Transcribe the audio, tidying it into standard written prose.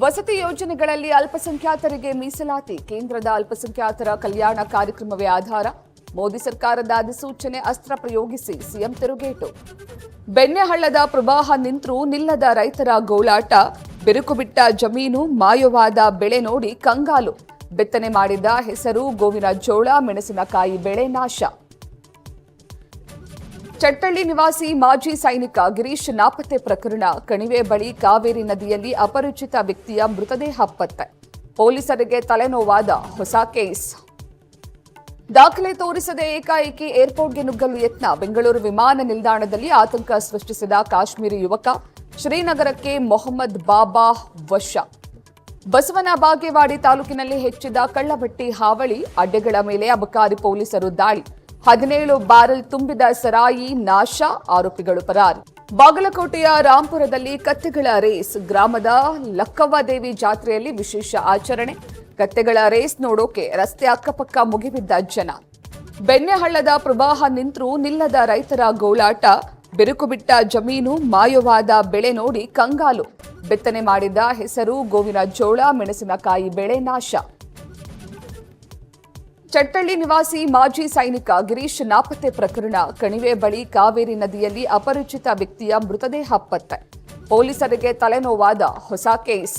ವಸತಿ ಯೋಜನೆಗಳಲ್ಲಿ ಅಲ್ಪಸಂಖ್ಯಾತರಿಗೆ ಮೀಸಲಾತಿ ಕೇಂದ್ರದ ಅಲ್ಪಸಂಖ್ಯಾತರ ಕಲ್ಯಾಣ ಕಾರ್ಯಕ್ರಮವೇ ಆಧಾರ. ಮೋದಿ ಸರ್ಕಾರದ ಅಧಿಸೂಚನೆ ಅಸ್ತ್ರ ಪ್ರಯೋಗಿಸಿ ಸಿಎಂ ತಿರುಗೇಟು. ಬೆಣ್ಣೆಹಳ್ಳದ ಪ್ರವಾಹ ನಿಂತರೂ ನಿಲ್ಲದ ರೈತರ ಗೋಳಾಟ. ಬಿರುಕು ಬಿಟ್ಟ ಜಮೀನು, ಮಾಯವಾದ ಬೆಳೆ ನೋಡಿ ಕಂಗಾಲು. ಬಿತ್ತನೆ ಮಾಡಿದ ಹೆಸರು, ಗೋವಿನ ಜೋಳ, ಮೆಣಸಿನಕಾಯಿ ಬೆಳೆ ನಾಶ. ಚಟ್ಟಳ್ಳಿ ನಿವಾಸಿ ಮಾಜಿ ಸೈನಿಕ ಗಿರೀಶ್ ನಾಪತ್ತೆ ಪ್ರಕರಣ. ಕಣಿವೆ ಬಳಿ ಕಾವೇರಿ ನದಿಯಲ್ಲಿ ಅಪರಿಚಿತ ವ್ಯಕ್ತಿಯ ಮೃತದೇಹ ಪತ್ತೆ. ಪೊಲೀಸರಿಗೆ ತಲೆನೋವಾದ ಹೊಸ ಕೇಸ್. ದಾಖಲೆ ತೋರಿಸದೆ ಏಕಾಏಕಿ ಏರ್ಪೋರ್ಟ್ಗೆ ನುಗ್ಗಲು ಯತ್ನ. ಬೆಂಗಳೂರು ವಿಮಾನ ನಿಲ್ದಾಣದಲ್ಲಿ ಆತಂಕ ಸೃಷ್ಟಿಸಿದ ಕಾಶ್ಮೀರಿ ಯುವಕ. ಶ್ರೀನಗರಕ್ಕೆ ಮೊಹಮ್ಮದ್ ಬಾಬಾ ವಶ. ಬಸವನ ಬಾಗೇವಾಡಿ ತಾಲೂಕಿನಲ್ಲಿ ಹೆಚ್ಚಿದ ಕಳ್ಳಭಟ್ಟಿ ಹಾವಳಿ. ಅಡ್ಡೆಗಳ ಮೇಲೆ ಅಬಕಾರಿ ಪೊಲೀಸರು ದಾಳಿ. 17 ಬ್ಯಾರೆಲ್ ತುಂಬಿದ ಸರಾಯಿ ನಾಶ, ಆರೋಪಿಗಳು ಪರಾರಿ. ಬಾಗಲಕೋಟೆಯ ರಾಂಪುರದಲ್ಲಿ ಕತ್ತೆಗಳ ರೇಸ್. ಗ್ರಾಮದ ಲಕ್ಕವ್ವದೇವಿ ಜಾತ್ರೆಯಲ್ಲಿ ವಿಶೇಷ ಆಚರಣೆ. ಕತ್ತೆಗಳ ರೇಸ್ ನೋಡೋಕೆ ರಸ್ತೆ ಅಕ್ಕಪಕ್ಕ ಮುಗಿಬಿದ್ದ ಜನ. ಬೆಣ್ಣೆಹಳ್ಳದ ಪ್ರವಾಹ ನಿಂತರೂ ನಿಲ್ಲದ ರೈತರ ಗೋಳಾಟ. ಬಿರುಕು ಬಿಟ್ಟ ಜಮೀನು, ಮಾಯವಾದ ಬೆಳೆ ನೋಡಿ ಕಂಗಾಲು. ಬಿತ್ತನೆ ಮಾಡಿದ ಹೆಸರು, ಗೋವಿನ ಜೋಳ, ಮೆಣಸಿನಕಾಯಿ ಬೆಳೆ ನಾಶ. ಚಟ್ಟಳ್ಳಿ ನಿವಾಸಿ ಮಾಜಿ ಸೈನಿಕ ಗಿರೀಶ್ ನಾಪತ್ತೆ ಪ್ರಕರಣ. ಕಣಿವೆ ಬಳಿ ಕಾವೇರಿ ನದಿಯಲ್ಲಿ ಅಪರಿಚಿತ ವ್ಯಕ್ತಿಯ ಮೃತದೇಹ ಪತ್ತೆ. ಪೊಲೀಸರಿಗೆ ತಲೆನೋವಾದ ಹೊಸ ಕೇಸ್.